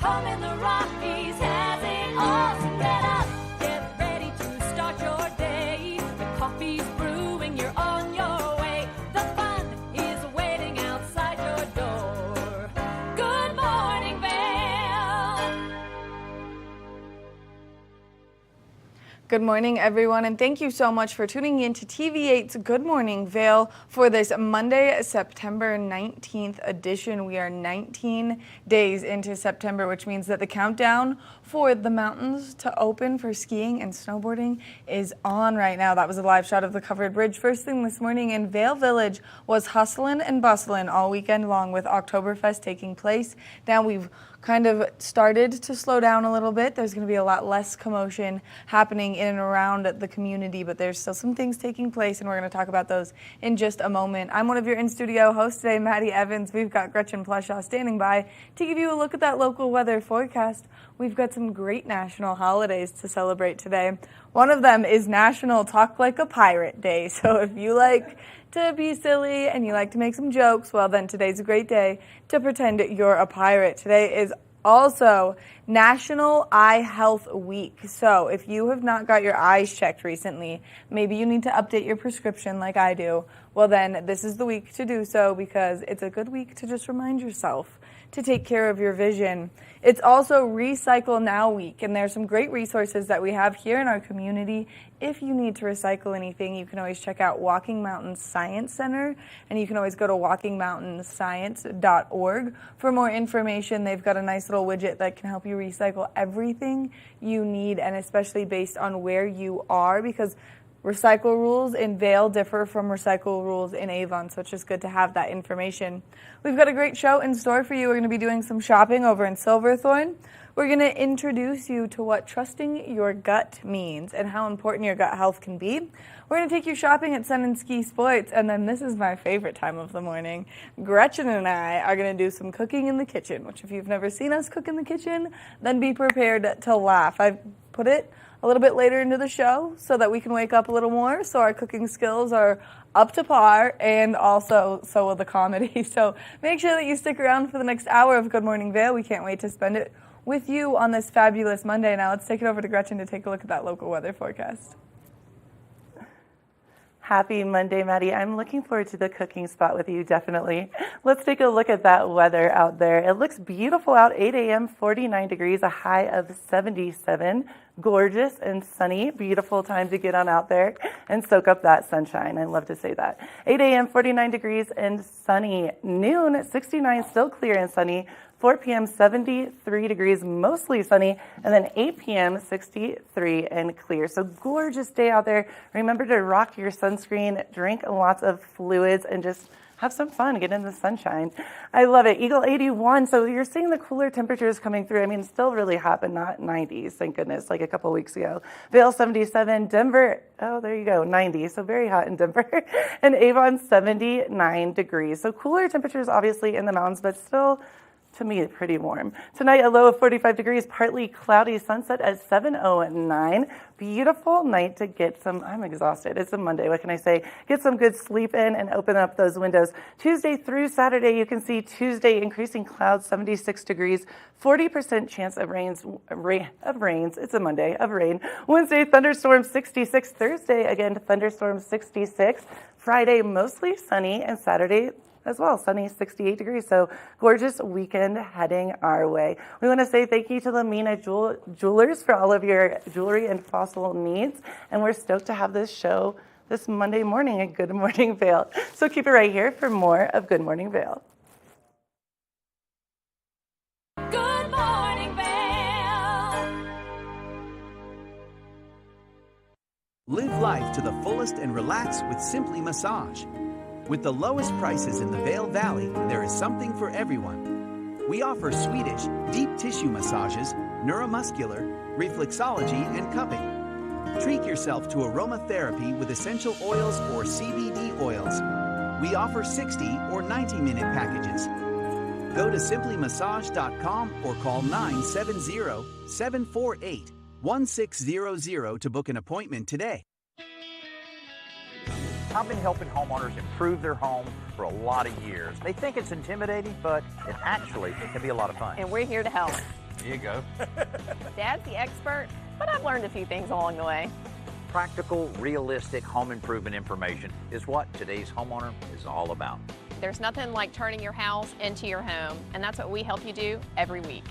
home in the Rockies has it all. So get up, get ready to start your day. The coffee's brewing, you're on your way. The fun is waiting outside your door. Good morning, Vail. Good morning, everyone, and thank you so much for tuning in to TV8's Good Morning Vail for this Monday, September 19th edition. We are 19 days into September, which means that the countdown for the mountains to open for skiing and snowboarding is on right now. That was a live shot of the covered bridge first thing this morning, and Vail Village was hustling and bustling all weekend long with Oktoberfest taking place. Now we've kind of started to slow down a little bit. There's going to be a lot less commotion happening in and around the community, but there's still some things taking place, and we're going to talk about those in just a moment. I'm one of your in-studio hosts today, Maddie Evans. We've got Gretchen Plushaw standing by to give you a look at that local weather forecast. We've got some great national holidays to celebrate today. One of them is National Talk Like a Pirate Day, so if you like to be silly and you like to make some jokes, well then today's a great day to pretend you're a pirate. Today is also National Eye Health Week. So if you have not got your eyes checked recently, maybe you need to update your prescription like I do, well then this is the week to do so, because it's a good week to just remind yourself to take care of your vision. It's also Recycle Now Week, and there's some great resources that we have here in our community. If you need to recycle anything, you can always check out Walking Mountains Science Center, and you can always go to walkingmountainscience.org for more information. They've got a nice little widget that can help you recycle everything you need, and especially based on where you are, because recycle rules in Vail differ from recycle rules in Avon, so it's just good to have that information. We've got a great show in store for you. We're going to be doing some shopping over in Silverthorne. We're going to introduce you to what trusting your gut means and how important your gut health can be. We're going to take you shopping at Sun and Ski Sports, and then this is my favorite time of the morning. Gretchen and I are going to do some cooking in the kitchen, which if you've never seen us cook in the kitchen, then be prepared to laugh. I've put it a little bit later into the show so that we can wake up a little more, so our cooking skills are up to par, and also so will the comedy. So make sure that you stick around for the next hour of Good Morning Vail. We can't wait to spend it with you on this fabulous Monday. Now let's take it over to Gretchen to take a look at that local weather forecast. Happy Monday, Maddie. I'm looking forward to the cooking spot with you, definitely. Let's take a look at that weather out there. It looks beautiful out, 8 a.m., 49 degrees, a high of 77. Gorgeous and sunny. Beautiful time to get on out there and soak up that sunshine. I love to say that. 8 a.m., 49 degrees and sunny. Noon, 69, still clear and sunny. 4 p.m., 73 degrees, mostly sunny, and then 8 p.m., 63 and clear. So gorgeous day out there. Remember to rock your sunscreen, drink lots of fluids, and just have some fun, get in the sunshine. I love it. Eagle 81, so you're seeing the cooler temperatures coming through. I mean, still really hot, but not 90s, thank goodness, like a couple weeks ago. Vail 77, Denver, oh, there you go, 90, so very hot in Denver. And Avon 79 degrees. So cooler temperatures obviously in the mountains, but still, to me, pretty warm. Tonight, a low of 45 degrees, partly cloudy, sunset at 7:09. Beautiful night to get some, I'm exhausted. It's a Monday, what can I say? Get some good sleep in and open up those windows. Tuesday through Saturday, you can see Tuesday increasing clouds, 76 degrees, 40% chance of rains. It's a Monday, of rain. Wednesday, thunderstorms, 66. Thursday, again, thunderstorms, 66. Friday, mostly sunny, and Saturday, as well, sunny, 68 degrees. So gorgeous weekend heading our way. We want to say thank you to Lamina Jewelers for all of your jewelry and fossil needs. And we're stoked to have this show this Monday morning at Good Morning Vail. So keep it right here for more of Good Morning Vail. Good morning, Vail. Live life to the fullest and relax with Simply Massage. With the lowest prices in the Vail Valley, there is something for everyone. We offer Swedish, deep tissue massages, neuromuscular, reflexology, and cupping. Treat yourself to aromatherapy with essential oils or CBD oils. We offer 60 or 90-minute packages. Go to simplymassage.com or call 970-748-1600 to book an appointment today. I've been helping homeowners improve their home for a lot of years. They think it's intimidating, but it can be a lot of fun. And we're here to help. There you go. Dad's the expert, but I've learned a few things along the way. Practical, realistic home improvement information is what today's homeowner is all about. There's nothing like turning your house into your home, and that's what we help you do every week.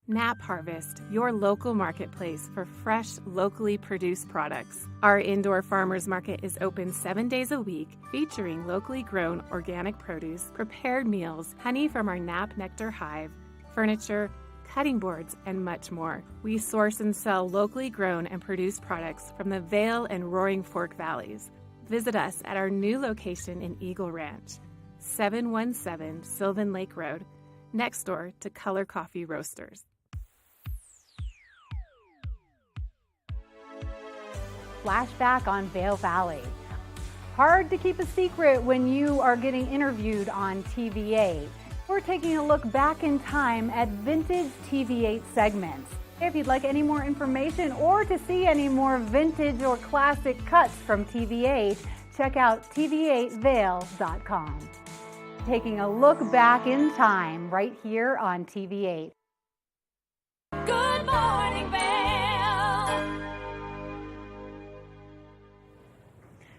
Nap Harvest, your local marketplace for fresh, locally produced products. Our indoor farmers market is open 7 days a week, featuring locally grown organic produce, prepared meals, honey from our Nap Nectar hive, furniture, cutting boards, and much more. We source and sell locally grown and produced products from the Vail and Roaring Fork Valleys. Visit us at our new location in Eagle Ranch, 717 Sylvan Lake Road, next door to Color Coffee Roasters. Flashback on Vail Valley. Hard to keep a secret when you are getting interviewed on TV8. We're taking a look back in time at vintage TV8 segments. If you'd like any more information or to see any more vintage or classic cuts from TV8, check out tv8vail.com. Taking a look back in time right here on TV8. Good morning, Vail.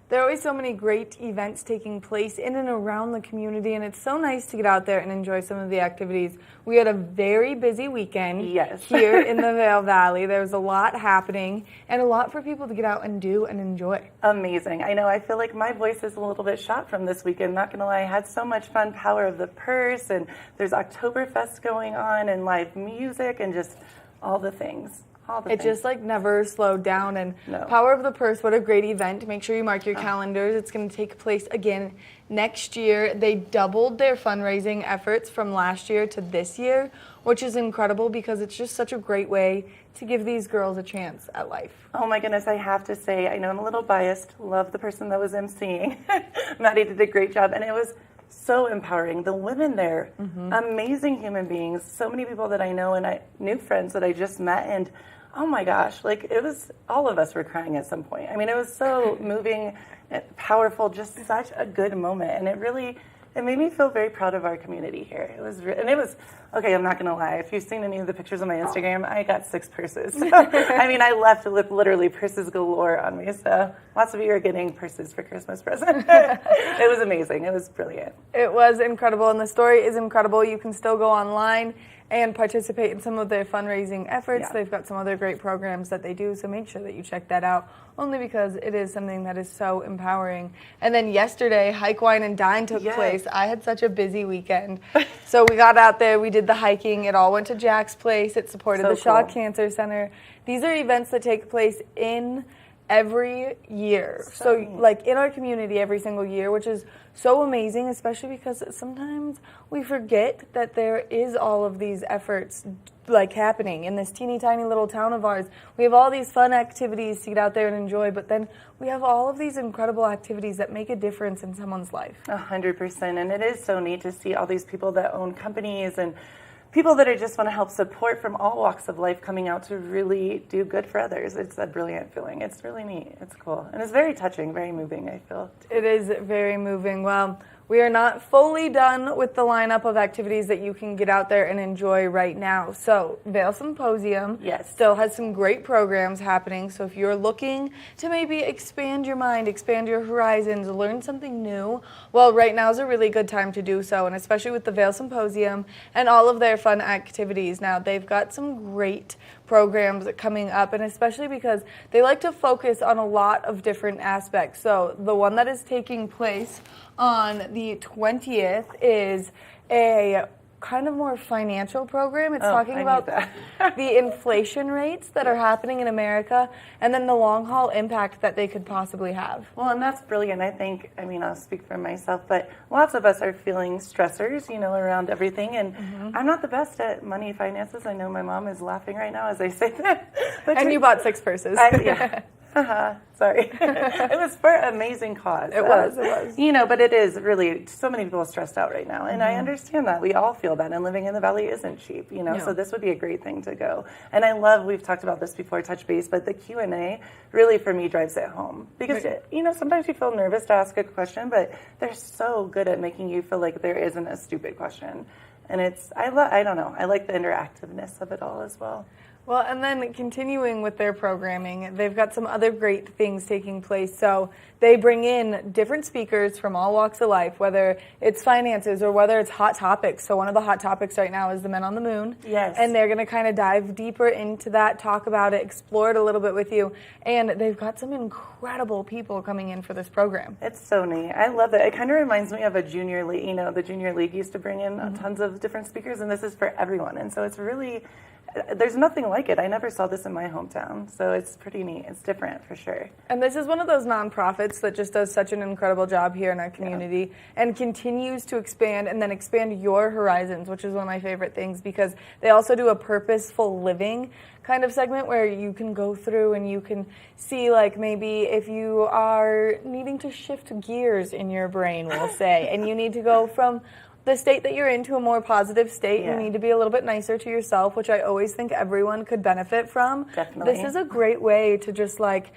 There are always so many great events taking place in and around the community, and it's so nice to get out there and enjoy some of the activities. We had a very busy weekend here in the Vail Valley. There was a lot happening and a lot for people to get out and do and enjoy. Amazing. I know, I feel like my voice is a little bit shot from this weekend, not gonna lie. I had so much fun, Power of the Purse, and there's Oktoberfest going on and live music and just all the things. It just like never slowed down, and Power of the Purse, what a great event. Make sure you mark your calendars. It's going to take place again next year. They doubled their fundraising efforts from last year to this year, which is incredible because it's just such a great way to give these girls a chance at life. Oh my goodness, I have to say, I know I'm a little biased. Love the person that was emceeing. Maddie did a great job, and it was so empowering. The women there, amazing human beings. So many people that I know, and new friends that I just met, and oh my gosh, like it was, all of us were crying at some point. I mean, it was so moving, powerful, just such a good moment. And it made me feel very proud of our community here. It was, okay, I'm not gonna lie. If you've seen any of the pictures on my Instagram, I got 6 purses. So, I mean, I left with literally purses galore on me. So lots of you are getting purses for Christmas present. It was amazing. It was brilliant. It was incredible, and the story is incredible. You can still go online and participate in some of their fundraising efforts. Yeah. They've got some other great programs that they do, so make sure that you check that out, only because it is something that is so empowering. And then yesterday, Hike, Wine, and Dine took place. I had such a busy weekend. So we got out there, we did the hiking, it all went to Jack's Place, it supported the Shaw Cancer Center. These are events that take place in every year. So like in our community every single year, which is so amazing, especially because sometimes we forget that there is all of these efforts like happening in this teeny tiny little town of ours. We have all these fun activities to get out there and enjoy, but then we have all of these incredible activities that make a difference in someone's life. 100%, and it is so neat to see all these people that own companies and people that I just want to help support from all walks of life coming out to really do good for others. It's a brilliant feeling. It's really neat. It's cool. And it's very touching, very moving, I feel. It is very moving. Well, we are not fully done with the lineup of activities that you can get out there and enjoy right now. So Vail Symposium still has some great programs happening. So if you're looking to maybe expand your mind, expand your horizons, learn something new, well, right now is a really good time to do so, and especially with the Vail Symposium and all of their fun activities. Now, they've got some great programs coming up, and especially because they like to focus on a lot of different aspects. So the one that is taking place on the 20th is a kind of more financial program. It's talking about the inflation rates that are happening in America and then the long haul impact that they could possibly have. Well, and that's brilliant. I think, I mean, I'll speak for myself, but lots of us are feeling stressors, you know, around everything. And I'm not the best at money finances. I know my mom is laughing right now as I say that. But and you bought 6 purses. Sorry. It was for an amazing cause. It was. You know, but it is really, so many people are stressed out right now. And I understand that. We all feel that. And living in the Valley isn't cheap, you know, so this would be a great thing to go. And I love, we've talked about this before, touch base, but the Q&A really for me drives it home. Because, you know, sometimes you feel nervous to ask a question, but they're so good at making you feel like there isn't a stupid question. And it's, I don't know, I like the interactiveness of it all as well. Well, and then continuing with their programming, they've got some other great things taking place. So they bring in different speakers from all walks of life, whether it's finances or whether it's hot topics. So one of the hot topics right now is the men on the moon. Yes. And they're going to kind of dive deeper into that, talk about it, explore it a little bit with you. And they've got some incredible people coming in for this program. It's so neat. I love it. It kind of reminds me of a junior league. You know, the junior league used to bring in tons of different speakers, and this is for everyone. And so it's really, there's nothing like it. I never saw this in my hometown, so it's pretty neat. It's different for sure. And this is one of those nonprofits that just does such an incredible job here in our community and continues to expand and then expand your horizons, which is one of my favorite things because they also do a purposeful living kind of segment where you can go through and you can see, like, maybe if you are needing to shift gears in your brain, we'll say, and you need to go from the state that you're in to a more positive state. You need to be a little bit nicer to yourself, which I always think everyone could benefit from. Definitely. This is a great way to just like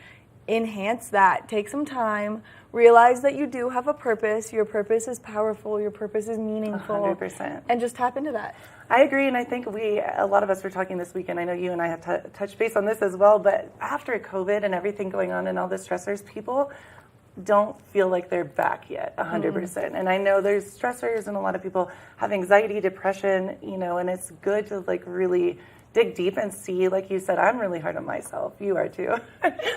enhance that. Take some time, realize that you do have a purpose. Your purpose is powerful. Your purpose is meaningful. 100%. And just tap into that. I agree, and I think a lot of us were talking this weekend. I know you and I have touched base on this as well, but after COVID and everything going on and all the stressors, people don't feel like they're back yet 100%. And I know there's stressors and a lot of people have anxiety, depression, you know, and it's good to like really dig deep and see, like you said, I'm really hard on myself. You are too.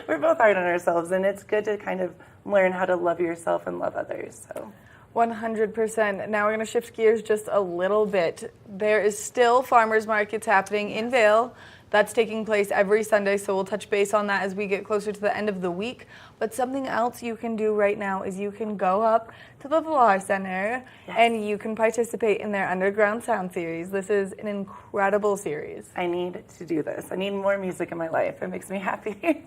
We're both hard on ourselves, and it's good to kind of learn how to love yourself and love others. So 100%. Now we're going to shift gears just a little bit. There is still farmers markets happening in Vail. That's taking place every Sunday, so we'll touch base on that as we get closer to the end of the week. But something else you can do right now is you can go up to the Vail Center and you can participate in their Underground Sound series. This is an incredible series. I need to do this. I need more music in my life. It makes me happy.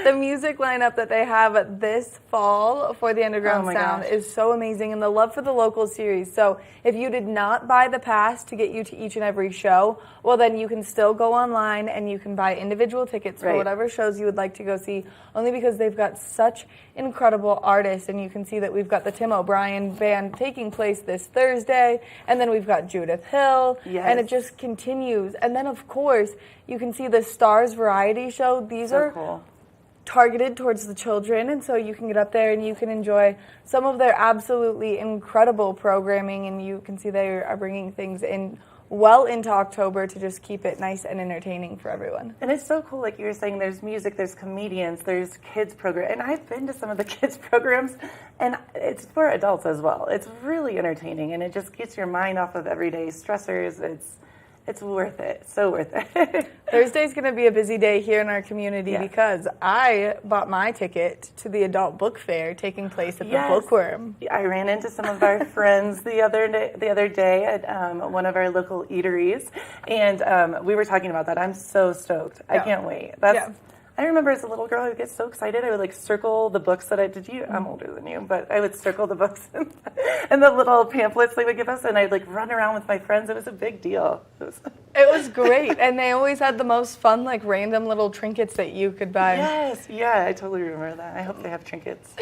The music lineup that they have this fall for the Underground Sound is so amazing, and the Love for the Local series. So if you did not buy the pass to get you to each and every show, well, then you can still go online and you can buy individual tickets for whatever shows you would like to go see, only because they've got such incredible artists. And you can see that we've got the Tim O'Brien Band taking place this Thursday, and then we've got Judith Hill, and it just continues. And then, of course, you can see the Stars Variety Show. These are cool, targeted towards the children, and so you can get up there and you can enjoy some of their absolutely incredible programming, and you can see they are bringing things in well into October to just keep it nice and entertaining for everyone. And it's so cool, like you were saying, there's music, there's comedians, there's kids programs, and I've been to some of the kids programs, and it's for adults as well. It's really entertaining, and it just gets your mind off of everyday stressors. It's worth it. So worth it. Thursday's going to be a busy day here in our community because I bought my ticket to the adult book fair taking place at the Bookworm. I ran into some of our friends the other day at one of our local eateries, and we were talking about that. I'm so stoked. I can't wait. I remember as a little girl, I would get so excited. I would like circle the books that I'm older than you, but I would circle the books and the little pamphlets they would give us, and I'd like run around with my friends. It was a big deal. It was great, and they always had the most fun, like random little trinkets that you could buy. Yes, I totally remember that. I hope they have trinkets.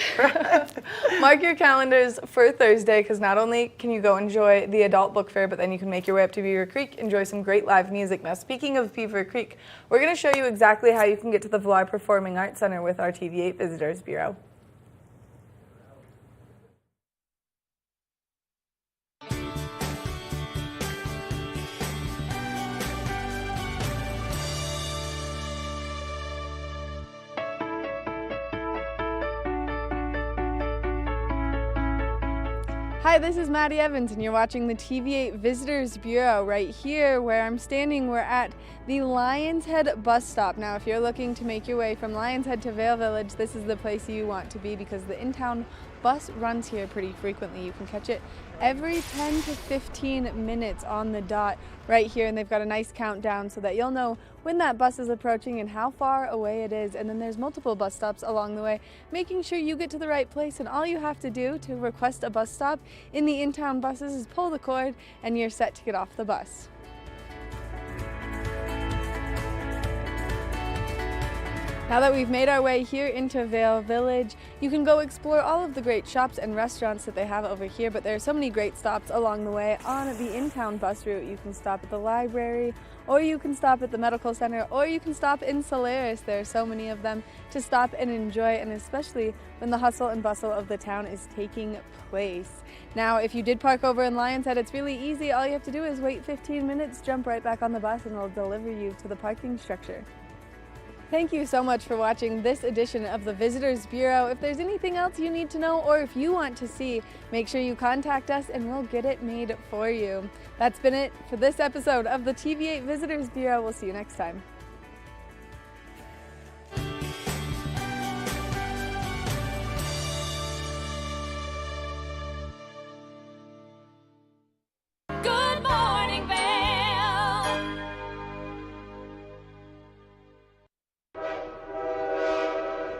Mark your calendars for Thursday, because not only can you go enjoy the adult book fair, but then you can make your way up to Beaver Creek, enjoy some great live music. Now, speaking of Beaver Creek, we're going to show you exactly how you can get to the Vail Performing Arts Center with our TV8 Visitors Bureau. Hi, this is Maddie Evans, and you're watching the TV8 Visitors Bureau. Right here where I'm standing, we're at the Lions Head bus stop. Now, if you're looking to make your way from Lions Head to Vail Village, this is the place you want to be, because the in-town bus runs here pretty frequently. You can catch it every 10 to 15 minutes on the dot right here, and they've got a nice countdown so that you'll know when that bus is approaching and how far away it is. And then there's multiple bus stops along the way, making sure you get to the right place. And all you have to do to request a bus stop in the in-town buses is pull the cord and you're set to get off the bus. Now that we've made our way here into Vail Village, you can go explore all of the great shops and restaurants that they have over here, but there are so many great stops along the way on the in-town bus route. You can stop at the library, or you can stop at the medical center, or you can stop in Solaris. There are so many of them to stop and enjoy, and especially when the hustle and bustle of the town is taking place. Now, if you did park over in Lion's Head, it's really easy. All you have to do is wait 15 minutes, jump right back on the bus, and it'll deliver you to the parking structure. Thank you so much for watching this edition of the Visitors Bureau. If there's anything else you need to know or if you want to see, make sure you contact us and we'll get it made for you. That's been it for this episode of the TV8 Visitors Bureau. We'll see you next time. Good morning, Vail.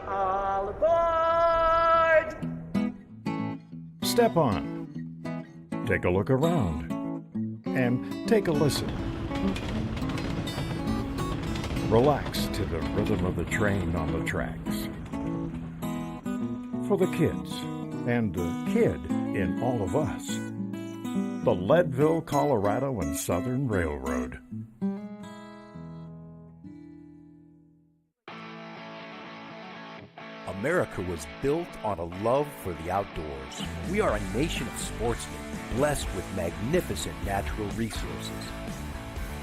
All aboard! Step on, take a look around, and take a listen. Relax to the rhythm of the train on the tracks. For the kids, and the kid in all of us, the Leadville, Colorado and Southern Railroad. America was built on a love for the outdoors. We are a nation of sportsmen, blessed with magnificent natural resources.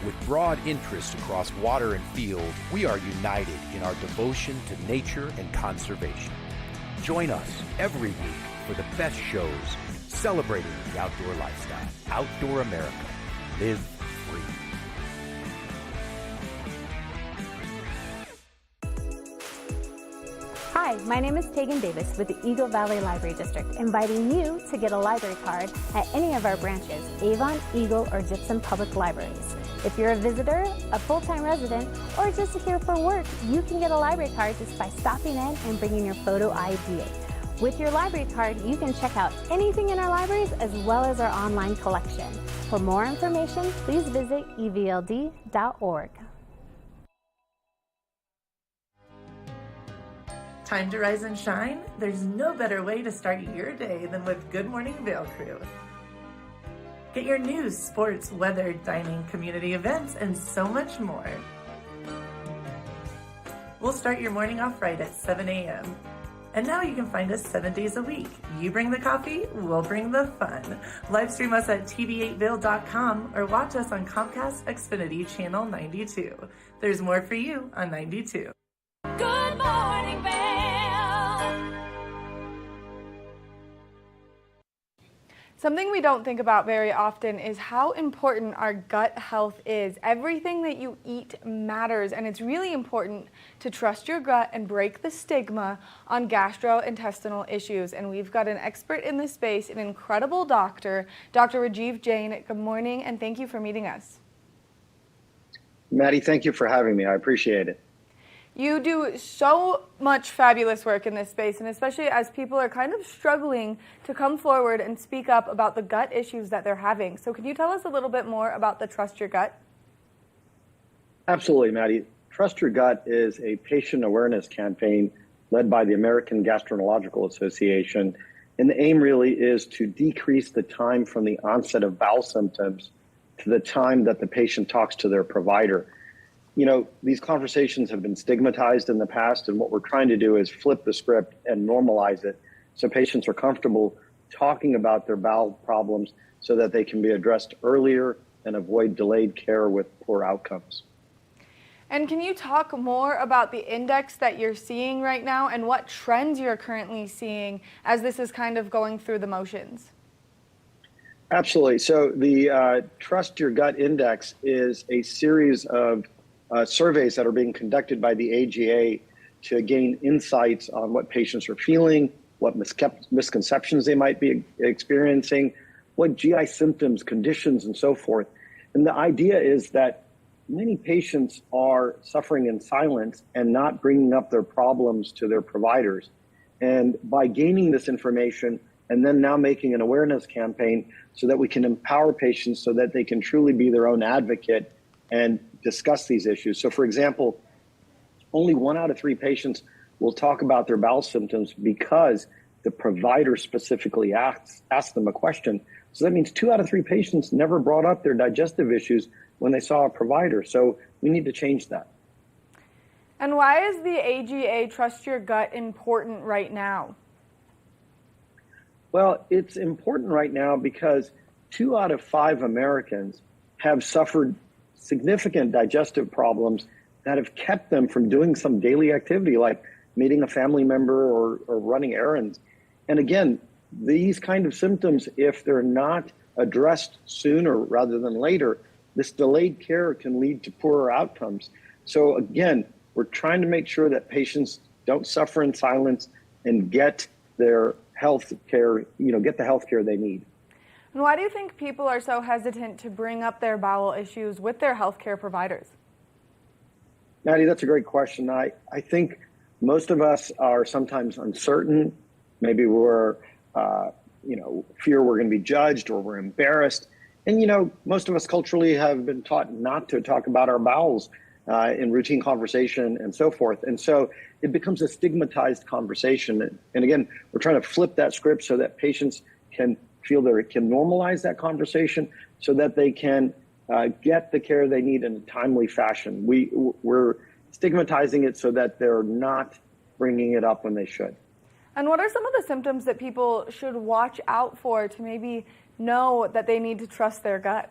With broad interests across water and field, we are united in our devotion to nature and conservation. Join us every week for the best shows celebrating the outdoor lifestyle. Outdoor America. Live free. Hi, my name is Tegan Davis with the Eagle Valley Library District, inviting you to get a library card at any of our branches, Avon, Eagle, or Gypsum Public Libraries. If you're a visitor, a full-time resident, or just here for work, you can get a library card just by stopping in and bringing your photo ID. With your library card, you can check out anything in our libraries as well as our online collection. For more information, please visit evld.org. Time to rise and shine? There's no better way to start your day than with Good Morning Vail Crew. Get your news, sports, weather, dining, community events, and so much more. We'll start your morning off right at 7 a.m. And now you can find us 7 days a week. You bring the coffee, we'll bring the fun. Live stream us at tv8vail.com or watch us on Comcast Xfinity Channel 92. There's more for you on 92. Good morning, Vail. Something we don't think about very often is how important our gut health is. Everything that you eat matters, and it's really important to trust your gut and break the stigma on gastrointestinal issues. And we've got an expert in this space, an incredible doctor, Dr. Rajiv Jain. Good morning, and thank you for meeting us. Maddie, thank you for having me. I appreciate it. You do so much fabulous work in this space, and especially as people are kind of struggling to come forward and speak up about the gut issues that they're having. So can you tell us a little bit more about the Trust Your Gut? Absolutely, Maddie. Trust Your Gut is a patient awareness campaign led by the American Gastroenterological Association. And the aim really is to decrease the time from the onset of bowel symptoms to the time that the patient talks to their provider. You know, these conversations have been stigmatized in the past, and what we're trying to do is flip the script and normalize it so patients are comfortable talking about their bowel problems so that they can be addressed earlier and avoid delayed care with poor outcomes. And can you talk more about the index that you're seeing right now and what trends you're currently seeing as this is kind of going through the motions? Absolutely. So the Trust Your Gut Index is a series of surveys that are being conducted by the AGA to gain insights on what patients are feeling what misconceptions they might be experiencing, what GI symptoms, conditions, and so forth. And the idea is that many patients are suffering in silence and not bringing up their problems to their providers. And by gaining this information and then now making an awareness campaign so that we can empower patients so that they can truly be their own advocate and discuss these issues. So for example, only 1 out of 3 patients will talk about their bowel symptoms because the provider specifically asked them a question. So that means 2 out of 3 patients never brought up their digestive issues when they saw a provider. So we need to change that. And why is the AGA Trust Your Gut important right now? Well, it's important right now because 2 out of 5 Americans have suffered significant digestive problems that have kept them from doing some daily activity like meeting a family member or running errands. And again, these kind of symptoms, if they're not addressed sooner rather than later, this delayed care can lead to poorer outcomes. So again, we're trying to make sure that patients don't suffer in silence and get their health care, get the health care they need. And why do you think people are so hesitant to bring up their bowel issues with their healthcare providers? Maddie, that's a great question. I think most of us are sometimes uncertain. Maybe we're, fear we're going to be judged or we're embarrassed. And, most of us culturally have been taught not to talk about our bowels in routine conversation and so forth. And so it becomes a stigmatized conversation. And again, we're trying to flip that script so that patients can feel that it can normalize that conversation so that they can get the care they need in a timely fashion. We're stigmatizing it so that they're not bringing it up when they should. And what are some of the symptoms that people should watch out for to maybe know that they need to trust their gut?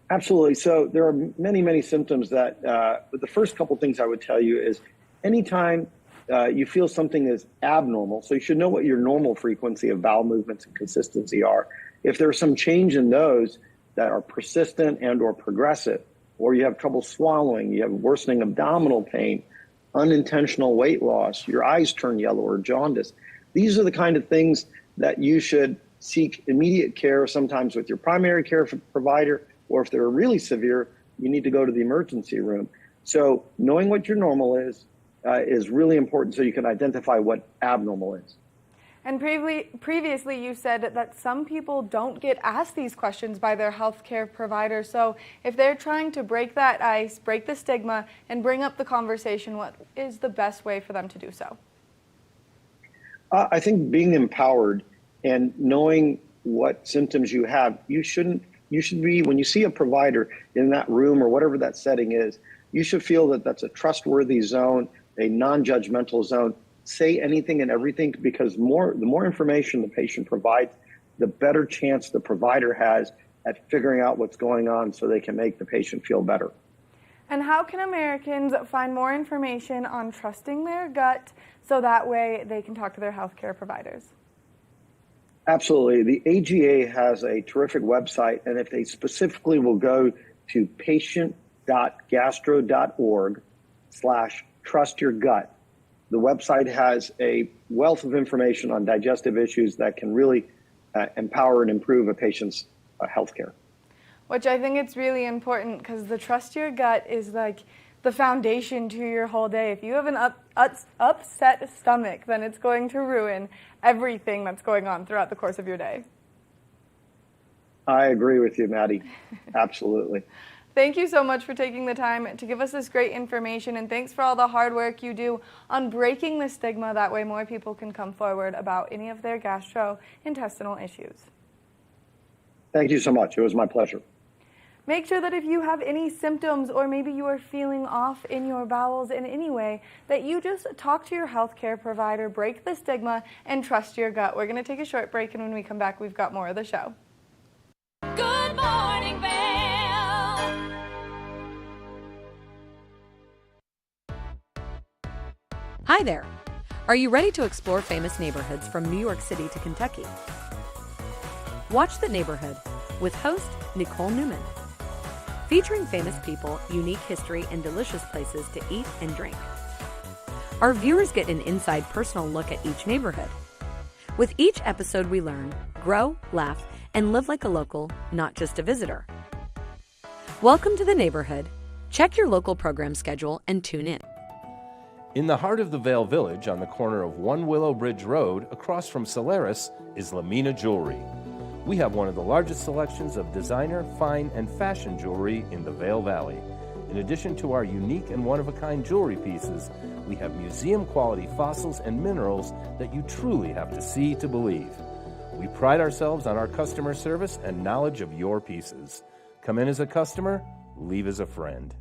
Absolutely. So there are many, many symptoms that, but the first couple things I would tell you is anytime you feel something is abnormal, so you should know what your normal frequency of bowel movements and consistency are. If there's some change in those that are persistent and or progressive, or you have trouble swallowing, you have worsening abdominal pain, unintentional weight loss, your eyes turn yellow or jaundice, these are the kind of things that you should seek immediate care, sometimes with your primary care provider, or if they're really severe, you need to go to the emergency room. So knowing what your normal is really important so you can identify what abnormal is. And previously you said that some people don't get asked these questions by their healthcare provider. So if they're trying to break that ice, break the stigma, and bring up the conversation, what is the best way for them to do so? I think being empowered and knowing what symptoms you have, you should be, when you see a provider in that room or whatever that setting is, you should feel that that's a trustworthy zone, a non-judgmental zone. Say anything and everything, because the more information the patient provides, the better chance the provider has at figuring out what's going on so they can make the patient feel better. And how can Americans find more information on trusting their gut so that way they can talk to their healthcare providers? Absolutely. The AGA has a terrific website, and if they specifically will go to patient.gastro.org/trustyourgut, the website has a wealth of information on digestive issues that can really empower and improve a patient's health care. Which I think it's really important because the trust your gut is like the foundation to your whole day. If you have an upset stomach, then it's going to ruin everything that's going on throughout the course of your day. I agree with you, Maddie. Absolutely. Thank you so much for taking the time to give us this great information, and thanks for all the hard work you do on breaking the stigma. That way more people can come forward about any of their gastrointestinal issues. Thank you so much. It was my pleasure. Make sure that if you have any symptoms or maybe you are feeling off in your bowels in any way, that you just talk to your healthcare provider, break the stigma, and trust your gut. We're going to take a short break, and when we come back, we've got more of the show. Good morning, Vail. Hi there. Are you ready to explore famous neighborhoods from New York City to Kentucky? Watch The Neighborhood with host Nicole Newman. Featuring famous people, unique history, and delicious places to eat and drink. our viewers get an inside personal look at each neighborhood. With each episode, we learn, grow, laugh, and live like a local, not just a visitor. Welcome to the neighborhood. Check your local program schedule and tune in. In the heart of the Vail Village, on the corner of One Willow Bridge Road, across from Solaris, is Lamina Jewelry. We have one of the largest selections of designer, fine, and fashion jewelry in the Vail Valley. In addition to our unique and one-of-a-kind jewelry pieces, we have museum-quality fossils and minerals that you truly have to see to believe. We pride ourselves on our customer service and knowledge of your pieces. Come in as a customer, leave as a friend.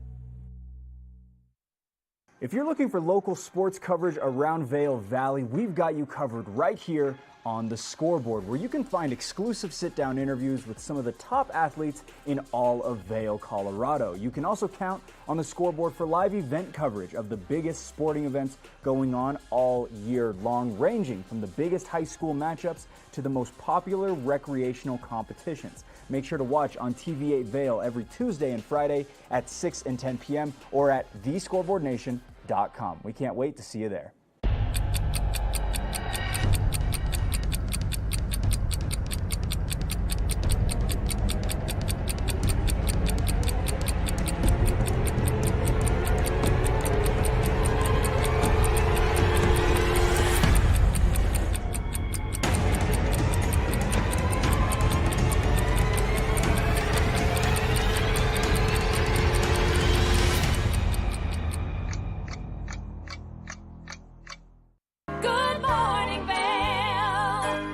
If you're looking for local sports coverage around Vail Valley, we've got you covered right here on The Scoreboard, where you can find exclusive sit-down interviews with some of the top athletes in all of Vail, Colorado. You can also count on The Scoreboard for live event coverage of the biggest sporting events going on all year long, ranging from the biggest high school matchups to the most popular recreational competitions. Make sure to watch on TV8 Vail every Tuesday and Friday at 6 and 10 p.m. or at thescoreboardnation.com. We can't wait to see you there. Good morning, Vail.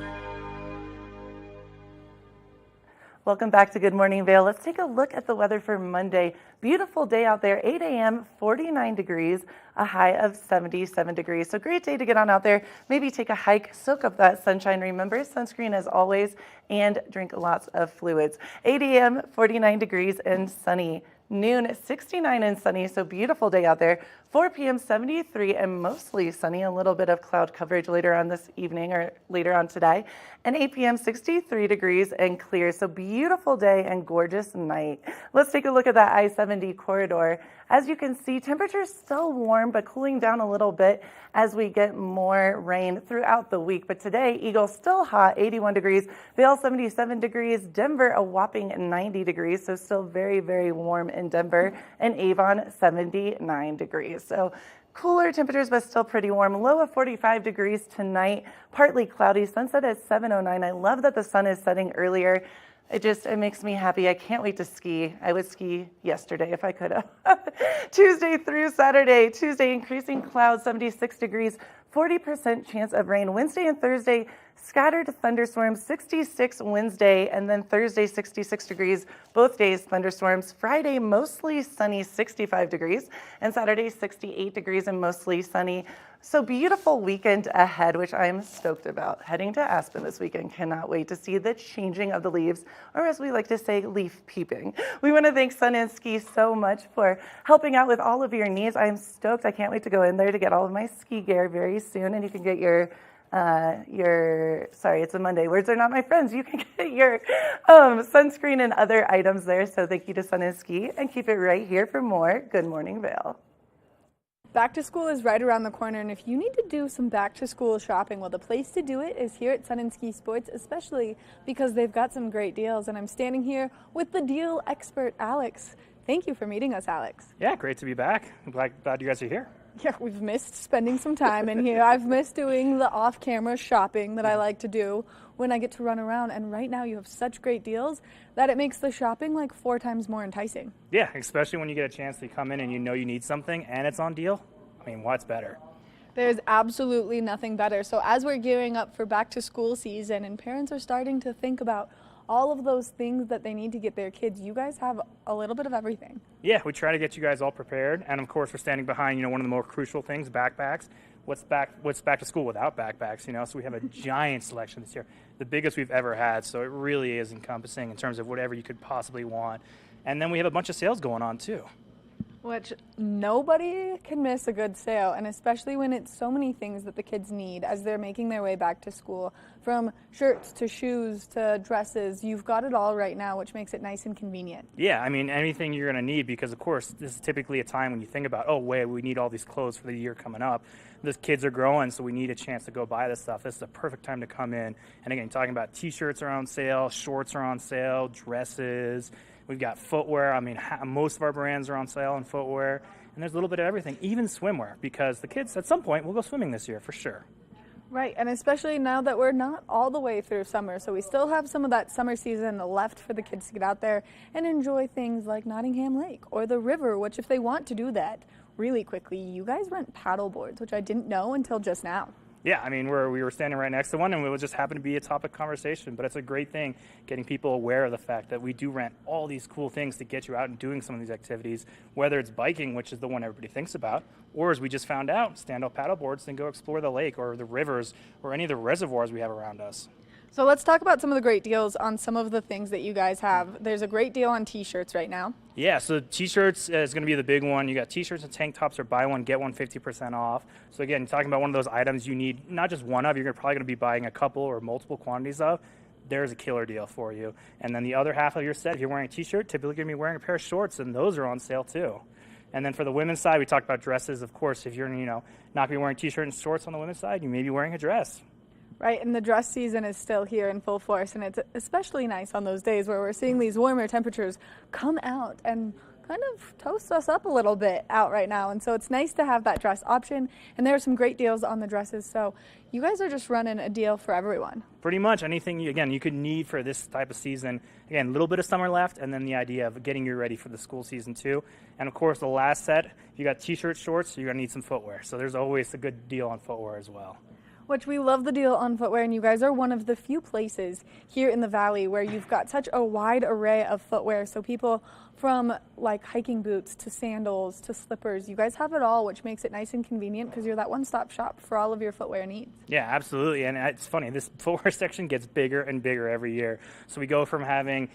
Welcome back to Good Morning Vail. Let's take a look at the weather for Monday. Beautiful day out there, 8 a.m., 49 degrees, a high of 77 degrees. So great day to get on out there, maybe take a hike, soak up that sunshine. Remember, sunscreen as always, and drink lots of fluids. 8 a.m., 49 degrees and sunny. Noon, 69 and sunny, so beautiful day out there. 4 p.m., 73 and mostly sunny, a little bit of cloud coverage later on this evening or later on today. And 8 p.m., 63 degrees and clear, so beautiful day and gorgeous night. Let's take a look at that I-70 corridor. As you can see, temperatures still warm, but cooling down a little bit as we get more rain throughout the week. But today, Eagle still hot, 81 degrees, Vail 77 degrees, Denver a whopping 90 degrees, so still very, very warm in Denver, and Avon 79 degrees. So cooler temperatures, but still pretty warm. Low of 45 degrees tonight, partly cloudy, sunset at 7:09. I love that the sun is setting earlier. It makes me happy. I can't wait to ski. I would ski yesterday if I could have. Tuesday through Saturday. Tuesday, increasing clouds, 76 degrees, 40% chance of rain. Wednesday and Thursday, scattered thunderstorms, 66 Wednesday, and then Thursday, 66 degrees, both days thunderstorms. Friday, mostly sunny, 65 degrees, and Saturday, 68 degrees and mostly sunny. So beautiful weekend ahead, which I'm stoked about. Heading to Aspen this weekend. Cannot wait to see the changing of the leaves, or as we like to say, leaf peeping. We want to thank Sun and Ski so much for helping out with all of your needs. I'm stoked. I can't wait to go in there to get all of my ski gear very soon, and you can get your sorry, it's a Monday. Words are not my friends. You can get your sunscreen and other items there. So thank you to Sun and Ski, and keep it right here for more Good Morning Vail. Back to school is right around the corner, and if you need to do some back to school shopping, well, the place to do it is here at Sun and Ski Sports, especially because they've got some great deals. And I'm standing here with the deal expert, Alex. Thank you for meeting us, Alex. Yeah, great to be back. I'm glad you guys are here. Yeah, we've missed spending some time in here. I've missed doing the off-camera shopping that I like to do when I get to run around. And right now you have such great deals that it makes the shopping like 4 times more enticing. Yeah, especially when you get a chance to come in and you know you need something and it's on deal. I mean, what's better? There's absolutely nothing better. So as we're gearing up for back to school season and parents are starting to think about all of those things that they need to get their kids, you guys have a little bit of everything. Yeah, we try to get you guys all prepared, and of course we're standing behind, one of the more crucial things, backpacks. What's back to school without backpacks, So we have a giant selection this year, the biggest we've ever had, so it really is encompassing in terms of whatever you could possibly want. And then we have a bunch of sales going on too. Which nobody can miss a good sale, and especially when it's so many things that the kids need as they're making their way back to school. From shirts to shoes to dresses, you've got it all right now, which makes it nice and convenient. Yeah, I mean, anything you're going to need, because of course this is typically a time when you think about, oh wait, we need all these clothes for the year coming up. The kids are growing, so we need a chance to go buy this stuff. This is a perfect time to come in. And again, talking about t-shirts are on sale, shorts are on sale, dresses. We've got footwear. I mean, most of our brands are on sale in footwear. And there's a little bit of everything, even swimwear, because the kids at some point will go swimming this year for sure. Right, and especially now that we're not all the way through summer, so we still have some of that summer season left for the kids to get out there and enjoy things like Nottingham Lake or the river, which if they want to do that really quickly, you guys rent paddle boards, which I didn't know until just now. Yeah, I mean, we were standing right next to one, and it just happened to be a topic of conversation. But it's a great thing getting people aware of the fact that we do rent all these cool things to get you out and doing some of these activities, whether it's biking, which is the one everybody thinks about, or as we just found out, stand-up paddle boards and go explore the lake or the rivers or any of the reservoirs we have around us. So let's talk about some of the great deals on some of the things that you guys have. There's a great deal on t-shirts right now. Yeah, so t-shirts is going to be the big one. You got t-shirts and tank tops, or buy one, get one 50% off. So again, talking about one of those items you need not just one of, you're probably going to be buying a couple or multiple quantities of. There's a killer deal for you. And then the other half of your set, if you're wearing a t-shirt, typically going to be wearing a pair of shorts, and those are on sale too. And then for the women's side, we talked about dresses. Of course, if you're not going to be wearing t-shirt and shorts on the women's side, you may be wearing a dress. Right, and the dress season is still here in full force, and it's especially nice on those days where we're seeing these warmer temperatures come out and kind of toast us up a little bit out right now. And so it's nice to have that dress option, and there are some great deals on the dresses. So you guys are just running a deal for everyone. Pretty much anything, you could need for this type of season. Again, a little bit of summer left, and then the idea of getting you ready for the school season too. And of course, the last set, you got t-shirts, shorts, you're going to need some footwear. So there's always a good deal on footwear as well. Which we love the deal on footwear, and you guys are one of the few places here in the Valley where you've got such a wide array of footwear. So people from like hiking boots to sandals to slippers, you guys have it all, which makes it nice and convenient because you're that one-stop shop for all of your footwear needs. Yeah, absolutely. And it's funny, this footwear section gets bigger and bigger every year. So we go from having,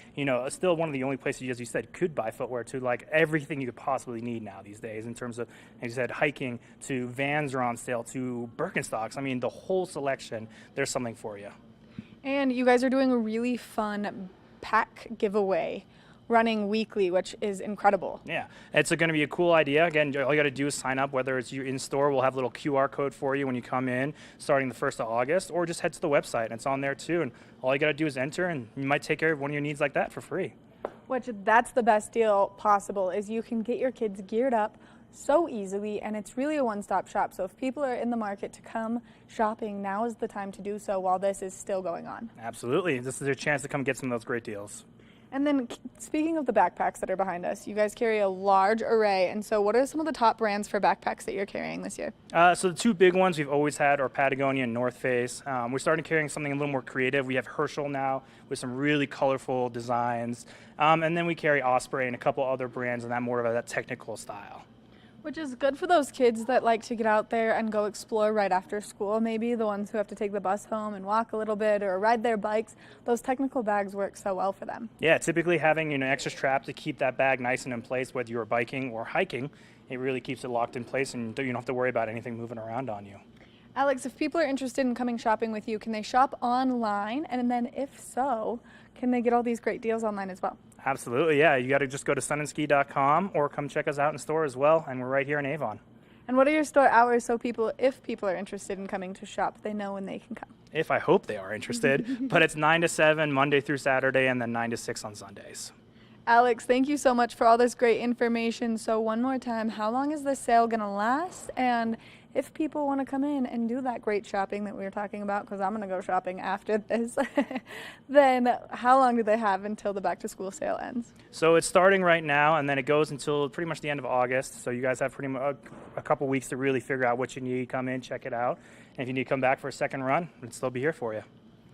still one of the only places, as you said, could buy footwear to like everything you could possibly need now these days in terms of, as you said, hiking to Vans are on sale to Birkenstocks. I mean, the whole selection, there's something for you. And you guys are doing a really fun pack giveaway running weekly, which is incredible. Yeah, it's going to be a cool idea. Again, all you got to do is sign up, whether it's you in store, we'll have a little QR code for you when you come in starting the 1st of August, or just head to the website and it's on there too. And all you got to do is enter, and you might take care of one of your needs like that for free. Which that's the best deal possible, is you can get your kids geared up so easily, and it's really a one-stop shop. So if people are in the market to come shopping, now is the time to do so while this is still going on. Absolutely. This is your chance to come get some of those great deals. And then speaking of the backpacks that are behind us, you guys carry a large array. And so what are some of the top brands for backpacks that you're carrying this year? So the two big ones we've always had are Patagonia and North Face. We're starting carrying something a little more creative. We have Herschel now with some really colorful designs. And then we carry Osprey and a couple other brands and that more of that technical style. Which is good for those kids that like to get out there and go explore right after school. Maybe the ones who have to take the bus home and walk a little bit or ride their bikes. Those technical bags work so well for them. Yeah, typically having an extra strap to keep that bag nice and in place, whether you're biking or hiking, it really keeps it locked in place and you don't have to worry about anything moving around on you. Alex, if people are interested in coming shopping with you, can they shop online? And then if so, can they get all these great deals online as well? Absolutely, yeah. You got to just go to sunandski.com or come check us out in store as well, and we're right here in Avon. And what are your store hours so if people are interested in coming to shop, they know when they can come? I hope they are interested, but it's 9 to 7 Monday through Saturday and then 9 to 6 on Sundays. Alex, thank you so much for all this great information. So one more time, how long is this sale going to last? And if people want to come in and do that great shopping that we were talking about, because I'm going to go shopping after this, then how long do they have until the back to school sale ends? So it's starting right now, and then it goes until pretty much the end of August. So you guys have pretty much a couple weeks to really figure out what you need. Come in, check it out. And if you need to come back for a second run, it'll still be here for you.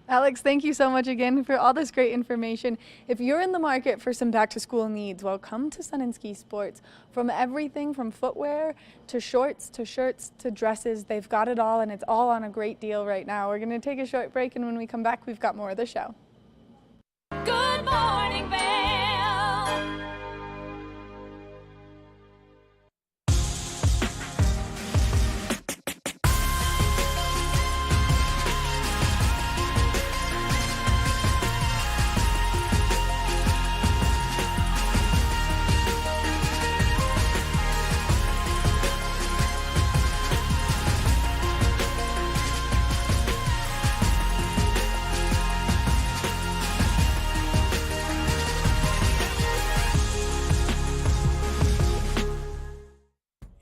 Alex, thank you so much again for all this great information. If you're in the market for some back-to-school needs, well, come to Sun and Ski Sports. From everything from footwear to shorts to shirts to dresses, they've got it all, and it's all on a great deal right now. We're going to take a short break, and when we come back, we've got more of the show. Good morning, Vail.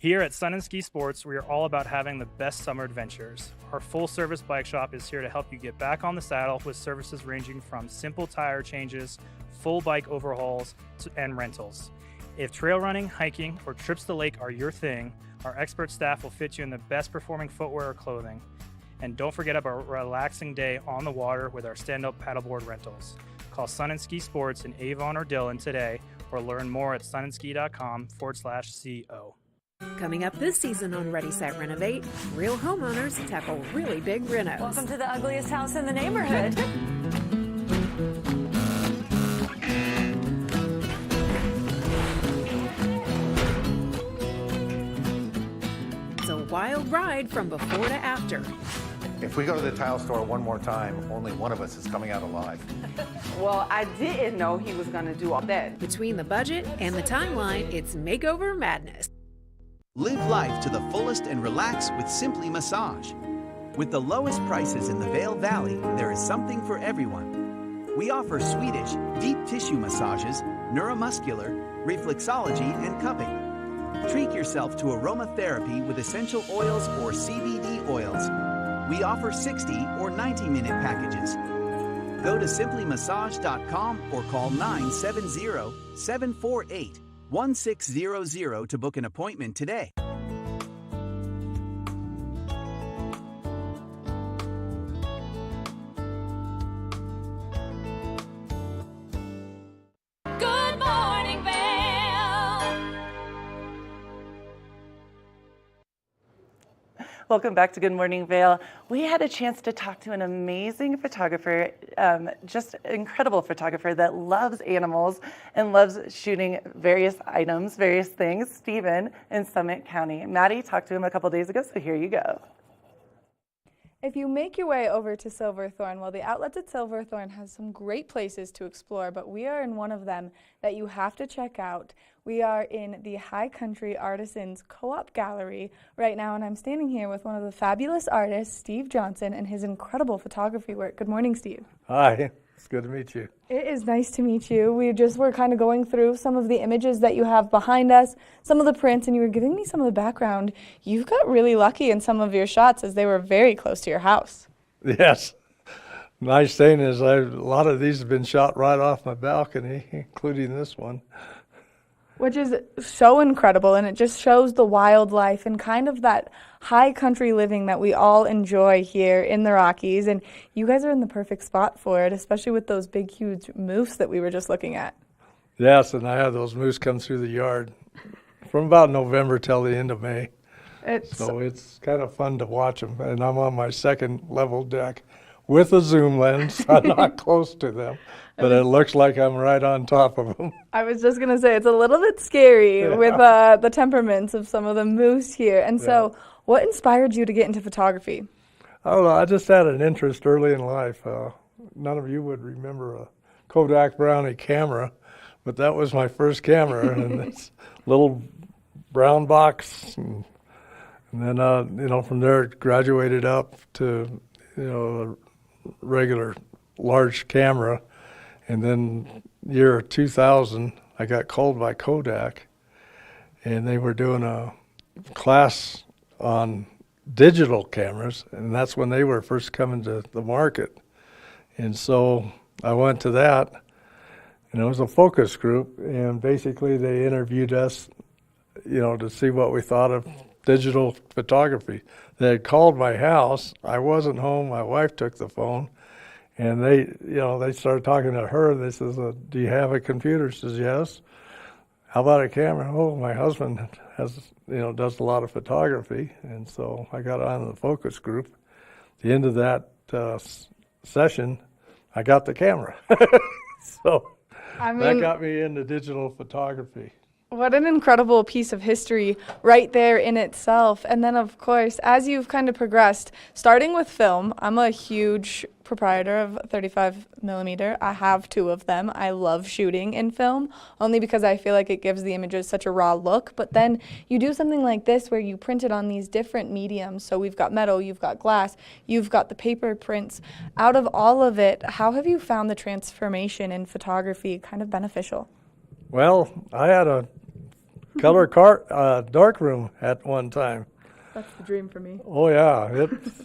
Here at Sun and Ski Sports, we are all about having the best summer adventures. Our full-service bike shop is here to help you get back on the saddle with services ranging from simple tire changes, full bike overhauls, and rentals. If trail running, hiking, or trips to the lake are your thing, our expert staff will fit you in the best performing footwear or clothing. And don't forget about a relaxing day on the water with our stand-up paddleboard rentals. Call Sun and Ski Sports in Avon or Dillon today, or learn more at sunandski.com/CO. Coming up this season on Ready, Set, Renovate, real homeowners tackle really big renos. Welcome to the ugliest house in the neighborhood. It's a wild ride from before to after. If we go to the tile store one more time, only one of us is coming out alive. Well, I didn't know he was going to do all that. Between the budget and the timeline, it's makeover madness. Live life to the fullest and relax with Simply Massage. With the lowest prices in the Vail Valley, there is something for everyone. We offer Swedish, deep tissue massages, neuromuscular, reflexology, and cupping. Treat yourself to aromatherapy with essential oils or CBD oils. We offer 60 or 90-minute packages. Go to simplymassage.com or call 970-748-1600 to book an appointment today. Good morning, Vail. Welcome back to Good Morning Vail. We had a chance to talk to an amazing photographer, just incredible photographer that loves animals and loves shooting various items, various things, Stephen in Summit County. Maddie talked to him a couple days ago, so here you go. If you make your way over to Silverthorne, well, the Outlets at Silverthorne has some great places to explore, but we are in one of them that you have to check out. We are in the High Country Artisans Co-op Gallery right now, and I'm standing here with one of the fabulous artists, Steve Johnson, and his incredible photography work. Good morning, Steve. Hi, it's good to meet you. It is nice to meet you. We just were kind of going through some of the images that you have behind us, some of the prints, and you were giving me some of the background. You got really lucky in some of your shots as they were very close to your house. Yes. Nice thing is a lot of these have been shot right off my balcony, including this one. Which is so incredible, and it just shows the wildlife and kind of that high country living that we all enjoy here in the Rockies, and you guys are in the perfect spot for it, especially with those big, huge moose that we were just looking at. Yes, and I have those moose come through the yard from about November till the end of May. So it's kind of fun to watch them, and I'm on my second level deck with a zoom lens. I'm not close to them, but it looks like I'm right on top of them. I was just going to say, it's a little bit scary with the temperaments of some of the moose here. And so what inspired you to get into photography? I don't know, I just had an interest early in life. None of you would remember a Kodak Brownie camera, but that was my first camera, and this little brown box. And then, from there it graduated up to, a regular large camera. And then year 2000, I got called by Kodak, and they were doing a class on digital cameras, and that's when they were first coming to the market. And so I went to that, and it was a focus group, and basically they interviewed us, to see what we thought of digital photography. They had called my house. I wasn't home. My wife took the phone. And they started talking to her. They says, "Do you have a computer?" She says, "Yes." "How about a camera?" "Oh, my husband does a lot of photography." And so I got on the focus group. At the end of that session, I got the camera. So that got me into digital photography. What an incredible piece of history right there in itself. And then, of course, as you've kind of progressed, starting with film, I'm a huge proprietor of 35 millimeter. I have 2 of them. I love shooting in film only because I feel like it gives the images such a raw look. But then you do something like this where you print it on these different mediums. So we've got metal, you've got glass, you've got the paper prints. Out of all of it, how have you found the transformation in photography kind of beneficial? Well, I had a color dark room at one time. That's the dream for me. Oh yeah, it's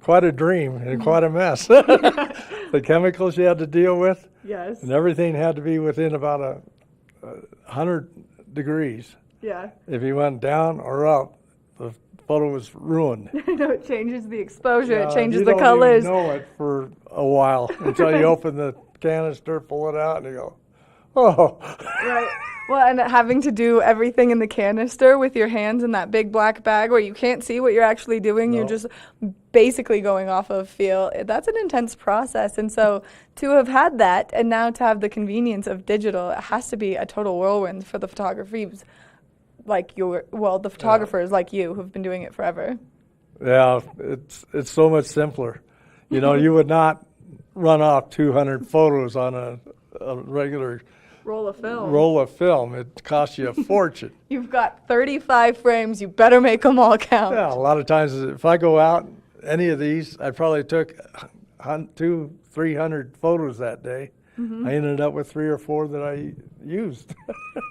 quite a dream and quite a mess. The chemicals you had to deal with. Yes. And everything had to be within about 100 degrees. Yeah. If you went down or up, the photo was ruined. I know it changes the exposure, it Yeah, changes you the don't colors. even know it for a while until you open the canister, pull it out, and you go, oh. Right. Well, and having to do everything in the canister with your hands in that big black bag where you can't see what you're actually doing, you're just basically going off of feel. That's an intense process. And so to have had that and now to have the convenience of digital, it has to be a total whirlwind for the photographers like the photographers like you who've been doing it forever. Yeah, it's so much simpler. You know, you would not run off 200 photos on a regular roll of film. It costs you a fortune. You've got 35 frames. You better make them all count. Yeah, a lot of times if I go out, any of these, I probably took 200-300 photos that day. Mm-hmm. I ended up with 3 or 4 that I used.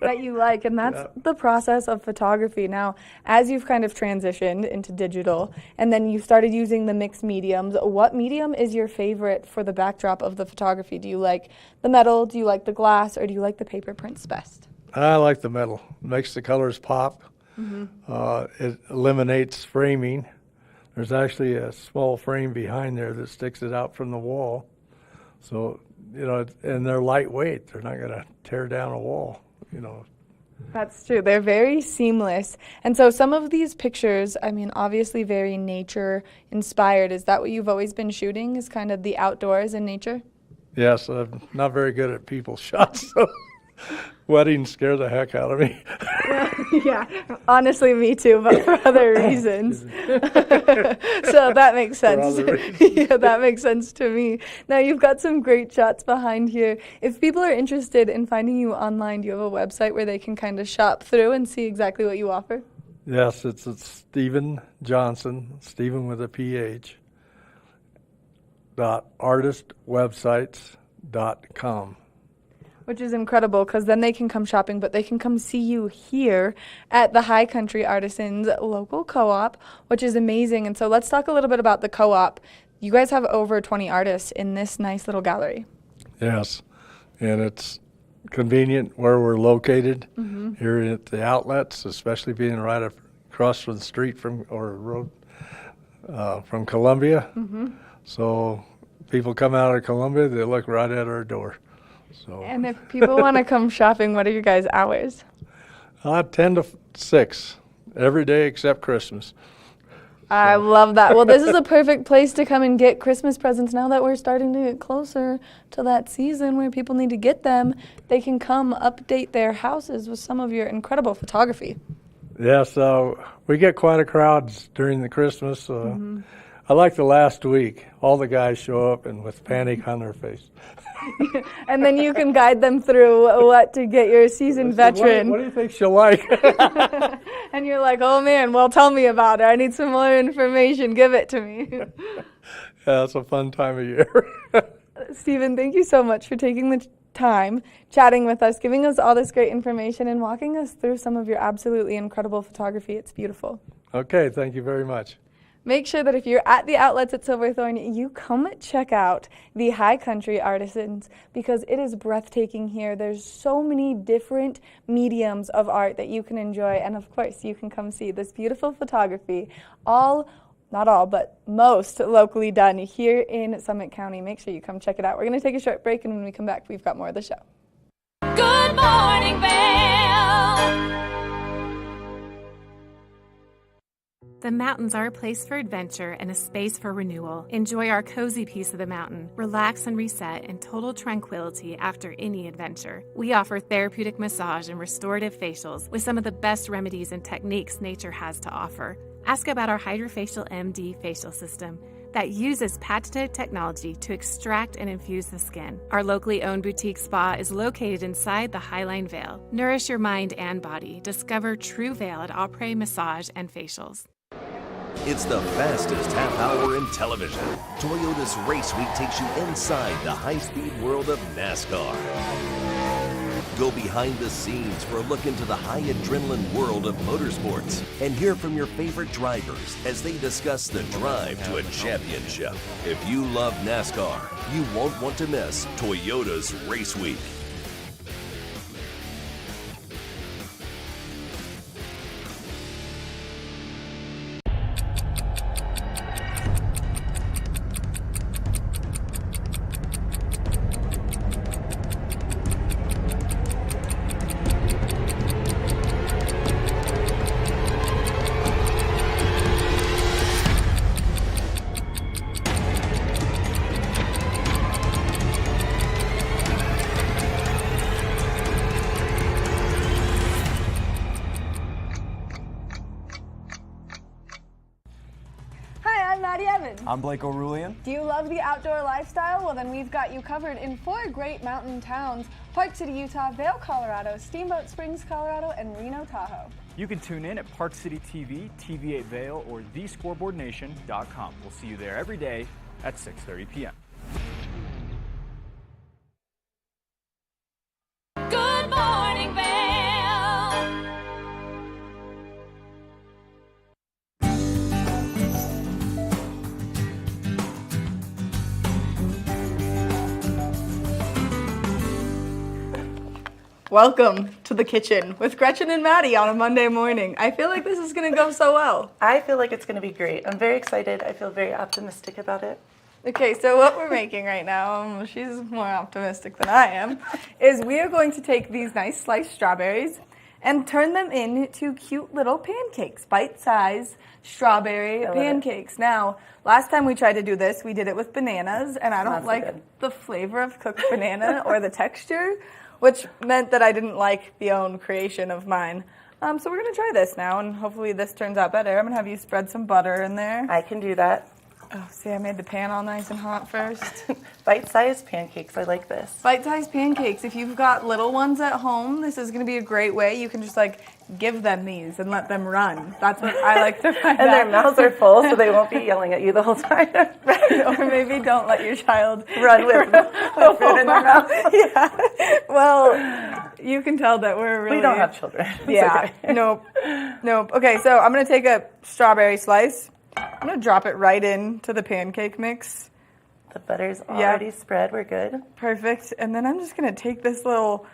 That you like, and that's the process of photography. Now, as you've kind of transitioned into digital, and then you started using the mixed mediums, what medium is your favorite for the backdrop of the photography? Do you like the metal, do you like the glass, or do you like the paper prints best? I like the metal. It makes the colors pop. Mm-hmm. It eliminates framing. There's actually a small frame behind there that sticks it out from the wall. So, you know, and they're lightweight. They're not going to tear down a wall, you know. That's true. They're very seamless. And so some of these pictures, I mean, obviously very nature inspired. Is that what you've always been shooting, is kind of the outdoors and nature? Yes, I'm not very good at people shots, so weddings scare the heck out of me. Yeah, honestly, me too, but for other reasons. So that makes sense. Yeah, that makes sense to me. Now, you've got some great shots behind here. If people are interested in finding you online, do you have a website where they can kind of shop through and see exactly what you offer? Yes, it's Stephen Johnson, Stephen with a PH, .artistwebsites.com. Which is incredible, because then they can come shopping, but they can come see you here at the High Country Artisans local co-op, which is amazing. And so let's talk a little bit about the co-op. You guys have over 20 artists in this nice little gallery. Yes, and it's convenient where we're located here at the outlets, especially being right across from the street from Columbia. So people come out of Columbia, they look right at our door. So. And if people want to come shopping, what are your guys' hours? 10 to 6, every day except Christmas. I love that. Well, this is a perfect place to come and get Christmas presents now that we're starting to get closer to that season where people need to get them. They can come update their houses with some of your incredible photography. Yes, we get quite a crowd during the Christmas. I like the last week. All the guys show up and with panic on their face. And then you can guide them through what to get your seasoned veteran. What do you think she'll like? And you're like, oh man, well, tell me about it. I need some more information. Give it to me. Yeah, it's a fun time of year. Stephen, thank you so much for taking the time, chatting with us, giving us all this great information, and walking us through some of your absolutely incredible photography. It's beautiful. Okay, thank you very much. Make sure that if you're at the outlets at Silverthorne, you come check out the High Country Artisans, because it is breathtaking here. There's so many different mediums of art that you can enjoy, and of course you can come see this beautiful photography, not all, but most locally done here in Summit County. Make sure you come check it out. We're going to take a short break, and when we come back, we've got more of the show. Good morning, Vail. The mountains are a place for adventure and a space for renewal. Enjoy our cozy piece of the mountain. Relax and reset in total tranquility after any adventure. We offer therapeutic massage and restorative facials with some of the best remedies and techniques nature has to offer. Ask about our Hydrofacial MD facial system that uses patented technology to extract and infuse the skin. Our locally owned boutique spa is located inside the Highline Vail. Nourish your mind and body. Discover true Vail at Après Massage and Facials. It's the fastest half hour in television. Toyota's Race Week takes you inside the high-speed world of NASCAR. Go behind the scenes for a look into the high adrenaline world of motorsports and hear from your favorite drivers as they discuss the drive to a championship. If you love NASCAR, you won't want to miss Toyota's Race Week. I'm Blake O'Rulian. Do you love the outdoor lifestyle? Well, then we've got you covered in 4 great mountain towns: Park City, Utah, Vail, Colorado, Steamboat Springs, Colorado, and Reno, Tahoe. You can tune in at Park City TV, TV8 Vail, or thescoreboardnation.com. We'll see you there every day at 6:30 p.m. Good morning, Vail. Welcome to the kitchen with Gretchen and Maddie on a Monday morning. I feel like this is going to go so well. I feel like it's going to be great. I'm very excited. I feel very optimistic about it. Okay, so what we're making right now, she's more optimistic than I am, is we are going to take these nice sliced strawberries and turn them into cute little pancakes, bite-sized strawberry pancakes. Now, last time we tried to do this, we did it with bananas, and I don't like the flavor of cooked banana or the texture, which meant that I didn't like the own creation of mine. So we're going to try this now, and hopefully this turns out better. I'm going to have you spread some butter in there. I can do that. Oh, see, I made the pan all nice and hot first. Bite-sized pancakes, I like this. Bite-sized pancakes. If you've got little ones at home, this is going to be a great way. You can just give them these and let them run. That's what I like to find And out. their mouths are full, so they won't be yelling at you the whole time. Or maybe don't let your child run with food in their mouth. Yeah. Well, you can tell that we're really... We don't have children. It's Yeah. okay. Nope. Okay, so I'm going to take a strawberry slice. I'm going to drop it right into the pancake mix. The butter's already spread. We're good. Perfect. And then I'm just going to take this little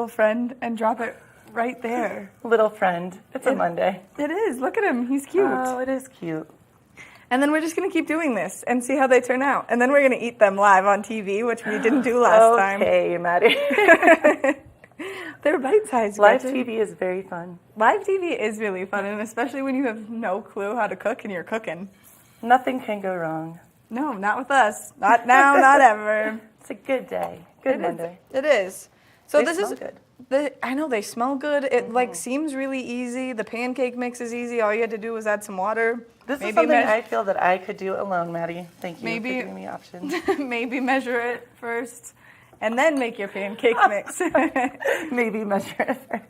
friend and drop it right there. Little friend. It's a Monday. It is. Look at him. He's cute. Oh, it is cute. And then we're just going to keep doing this and see how they turn out. And then we're going to eat them live on TV, which we didn't do last time. Okay, Maddie. They're bite-sized. Live Gretchen. TV is very fun. Live TV is really fun, and especially when you have no clue how to cook and you're cooking. Nothing can go wrong. No, not with us. Not now, not ever. It's a good day. Good Monday. It is. So They this smell is good. I know they smell good. It seems really easy. The pancake mix is easy. All you had to do was add some water. This is something I feel that I could do alone, Maddie. Thank you for giving me options. Maybe measure it first, and then make your pancake mix. Maybe measure it first.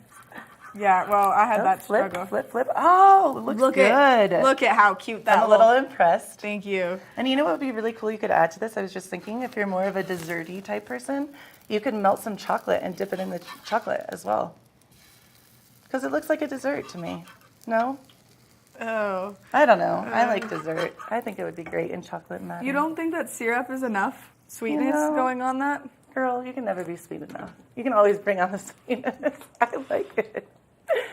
Yeah, well, I had that flip, struggle. flip. Oh, it looks good. Look at how cute that I'm a little impressed. Thank you. And you know what would be really cool you could add to this? I was just thinking, if you're more of a desserty type person, you could melt some chocolate and dip it in the chocolate as well. Because it looks like a dessert to me. No? Oh. I don't know. I like dessert. I think it would be great in chocolate and that. You don't think that syrup is enough sweetness going on that? Girl, you can never be sweet enough. You can always bring on the sweetness. I like it.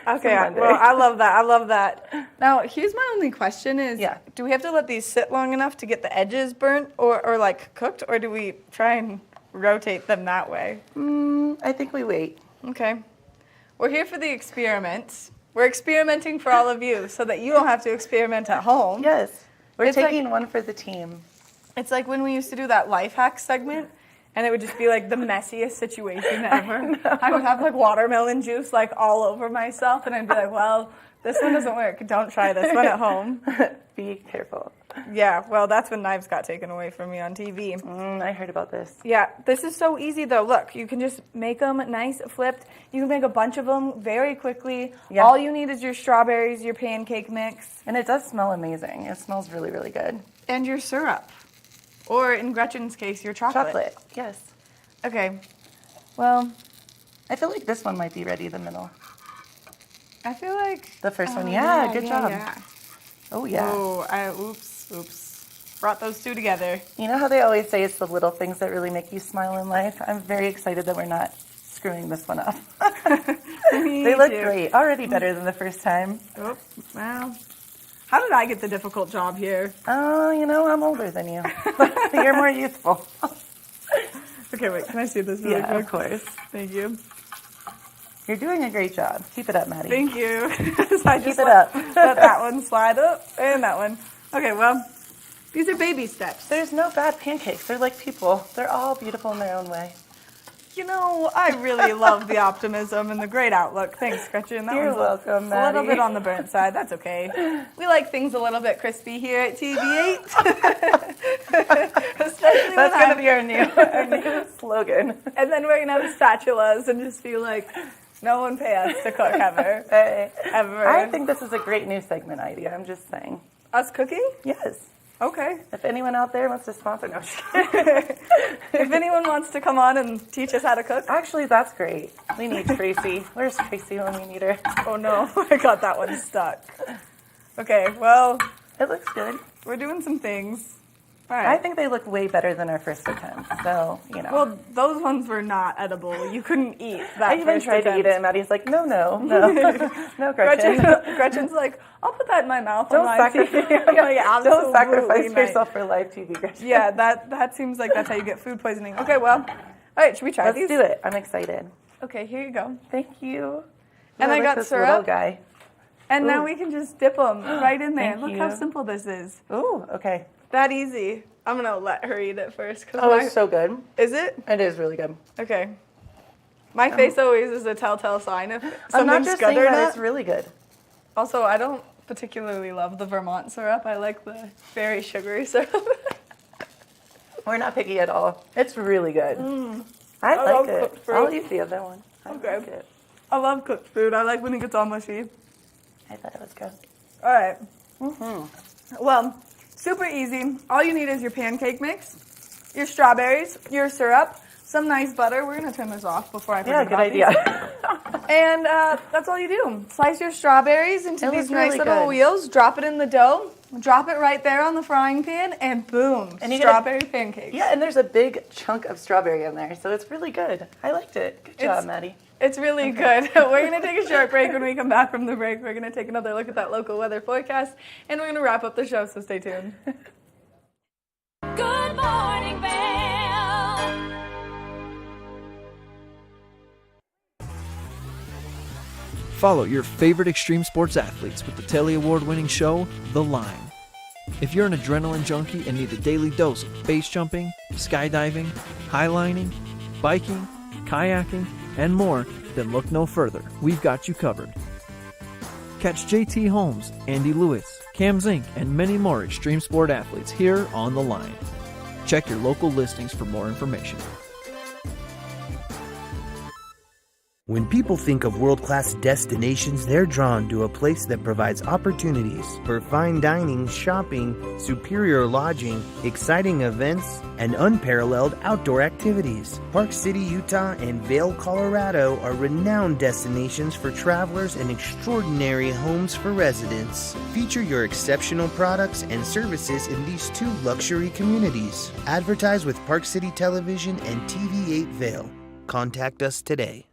Okay, well, I love that. I love that. Now, here's my only question is, do we have to let these sit long enough to get the edges burnt or cooked, or do we try and rotate them that way? I think we wait. Okay. We're here for the experiment. We're experimenting for all of you so that you don't have to experiment at home. Yes. We're It's taking one for the team. It's like when we used to do that life hack segment, and it would just be the messiest situation ever. I would have watermelon juice all over myself, and I'd be like, well, this one doesn't work. Don't try this one at home. Be careful. Yeah, well, that's when knives got taken away from me on TV. I heard about this. Yeah, this is so easy, though. Look, you can just make them nice, flipped. You can make a bunch of them very quickly. Yeah. All you need is your strawberries, your pancake mix. And it does smell amazing. It smells really, really good. And your syrup. Or, in Gretchen's case, your chocolate. Chocolate, yes. Okay, well, I feel like this one might be ready, the middle. I feel like The first one, yeah, good job. Yeah. Oh, yeah. Oh, oops. Brought those two together. You know how they always say it's the little things that really make you smile in life? I'm very excited that we're not screwing this one up. They look great. Already better than the first time. Oh, wow. How did I get the difficult job here? Oh, you know, I'm older than you. You're more youthful. Okay, wait, can I see this really quick? Yeah, of course. Thank you. You're doing a great job. Keep it up, Maddie. Thank you. So I just Keep it up. let that one slide up and that one. Okay, well, these are baby steps. There's no bad pancakes. They're like people. They're all beautiful in their own way. You know, I really love the optimism and the great outlook. Thanks, Gretchen. That You're one's welcome, a Maddie. little bit on the burnt side. That's okay. We like things a little bit crispy here at TV8. Especially That's going to be our new slogan. And then we're going to have spatulas and just be like, no one pay us to cook ever. Hey. Ever. I think this is a great new segment idea. I'm just saying. Us cooking? Yes. Okay. If anyone out there wants to sponsor, no. If anyone wants to come on and teach us how to cook. Actually, that's great. We need Tracy. Where's Tracy when we need her? Oh no, I got that one stuck. Okay, well. It looks good. We're doing some things. All right. I think they look way better than our first attempt. So, you know. Well, those ones were not edible. You couldn't eat that. I even tried to eat it, and Maddie's like, no, Gretchen. Gretchen's like, I'll put that in my mouth. Don't on live sacrifice, TV. I'm like, don't sacrifice absolutely yourself for live TV, Gretchen. Yeah, that seems like that's how you get food poisoning. Okay, well, all right, should we try these? Let's do it. I'm excited. Okay, here you go. Thank you. And I got this syrup. Little guy. And now Ooh. we can just dip them right in there. Thank Look you. how simple this is. Ooh, okay. That easy. I'm going to let her eat it first. Oh, it's so good. Is it? It is really good. Okay. My face always is a telltale sign if I'm not something's just good saying or that, not. it's really good. Also, I don't particularly love the Vermont syrup. I like the very sugary syrup. We're not picky at all. It's really good. I I like love it. cooked fruit. I'll eat the other one. I Okay. like it. I love cooked food. I like when it gets all mushy. I thought it was good. All right. Mm-hmm. Well, super easy. All you need is your pancake mix, your strawberries, your syrup, some nice butter. We're going to turn this off before I forget Yeah, good about idea. these. And that's all you do. Slice your strawberries into It these looks nice really little good. wheels, drop it in the dough, drop it right there on the frying pan, and boom, And you strawberry pancakes. Yeah, and there's a big chunk of strawberry in there, so it's really good. I liked it. Good job, Maddie. It's really good. We're going to take a short break. When we come back from the break, we're going to take another look at that local weather forecast, and we're going to wrap up the show, so stay tuned. Good morning, Vail. Follow your favorite extreme sports athletes with the Telly Award-winning show, The Line. If you're an adrenaline junkie and need a daily dose of base jumping, skydiving, highlining, biking, kayaking, and more, then look no further. We've got you covered. Catch JT Holmes, Andy Lewis, Cam Zink, and many more extreme sport athletes here on The Line. Check your local listings for more information. When people think of world-class destinations, they're drawn to a place that provides opportunities for fine dining, shopping, superior lodging, exciting events, and unparalleled outdoor activities. Park City, Utah and Vail, Colorado are renowned destinations for travelers and extraordinary homes for residents. Feature your exceptional products and services in these two luxury communities. Advertise with Park City Television and TV8 Vail. Contact us today.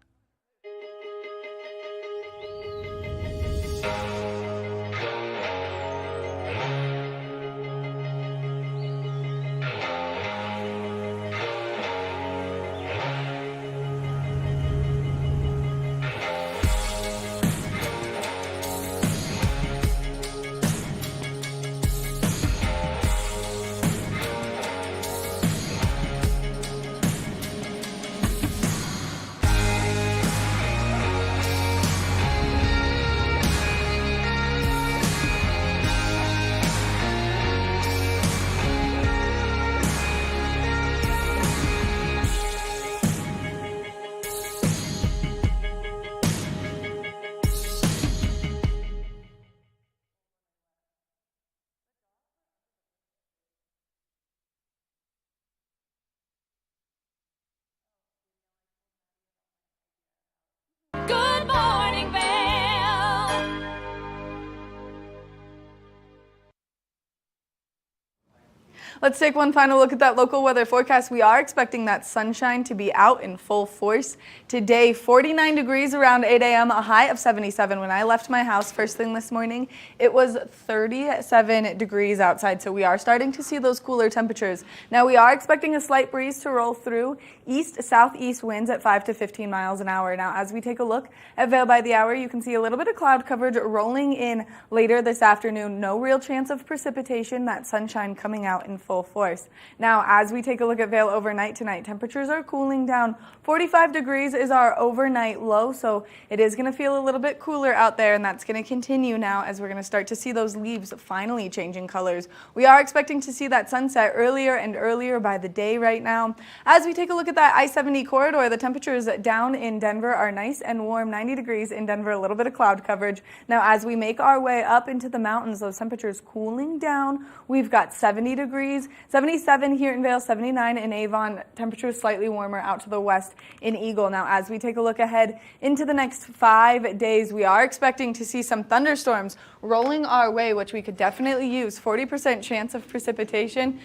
Let's take one final look at that local weather forecast. We are expecting that sunshine to be out in full force. Today, 49 degrees around 8 a.m., a high of 77. When I left my house first thing this morning, it was 37 degrees outside, so we are starting to see those cooler temperatures. Now, we are expecting a slight breeze to roll through, east-southeast winds at 5 to 15 miles an hour. Now, as we take a look at Vail by the hour, you can see a little bit of cloud coverage rolling in later this afternoon. No real chance of precipitation, that sunshine coming out in full force. Now, as we take a look at Vail overnight tonight, temperatures are cooling down. 45 degrees is our overnight low, so it is going to feel a little bit cooler out there, and that's going to continue now as we're going to start to see those leaves finally changing colors. We are expecting to see that sunset earlier and earlier by the day right now. As we take a look at that I-70 corridor, the temperatures down in Denver are nice and warm, 90 degrees in Denver, a little bit of cloud coverage. Now, as we make our way up into the mountains, those temperatures cooling down. We've got 70 degrees, 77 here in Vail, 79 in Avon, temperatures slightly warmer out to the west in Eagle. Now, as we take a look ahead into the next 5 days, we are expecting to see some thunderstorms rolling our way, which we could definitely use. 40% chance of precipitation.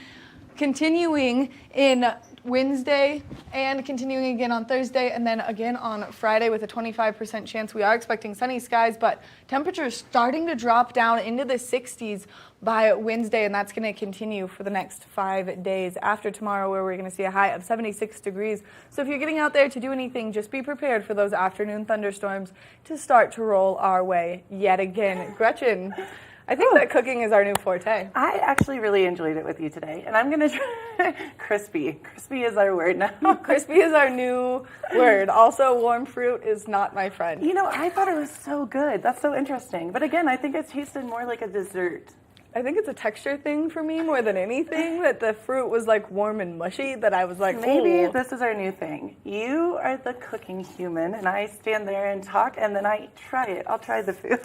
Continuing in Wednesday and continuing again on Thursday and then again on Friday with a 25% chance. We are expecting sunny skies, but temperatures starting to drop down into the 60s by Wednesday, and that's going to continue for the next 5 days after tomorrow, where we're going to see a high of 76 degrees. So if you're getting out there to do anything, just be prepared for those afternoon thunderstorms to start to roll our way yet again. Gretchen, I think that cooking is our new forte. I actually really enjoyed it with you today, and I'm going to try crispy. Crispy is our word now. Crispy is our new word. Also, warm fruit is not my friend. You know, I thought it was so good. That's so interesting. But again, I think it tasted more like a dessert. I think it's a texture thing for me more than anything, that the fruit was like warm and mushy, that I was like, maybe ooh. This is our new thing. You are the cooking human, and I stand there and talk, and then I try it. I'll try the food.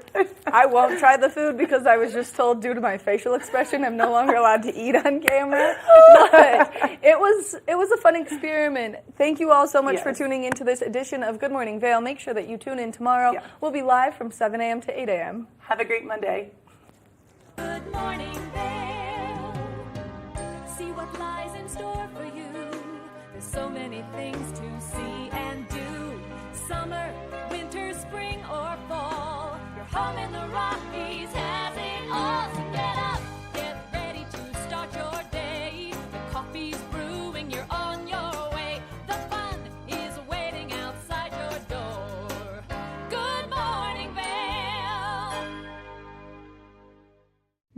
I won't try the food because I was just told, due to my facial expression, I'm no longer allowed to eat on camera. But it was a fun experiment. Thank you all so much for tuning into this edition of Good Morning Vail. Make sure that you tune in tomorrow. Yeah. We'll be live from 7 a.m. to 8 a.m. Have a great Monday. Good morning, Vail. See what lies in store for you. There's so many things to see and do. Summer, winter, spring, or fall. Your home in the Rockies has it all. So get up, get ready to start your day. The coffee's brewing, you're on your way. The fun is waiting outside your door. Good morning, Vail.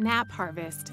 Nap Harvest.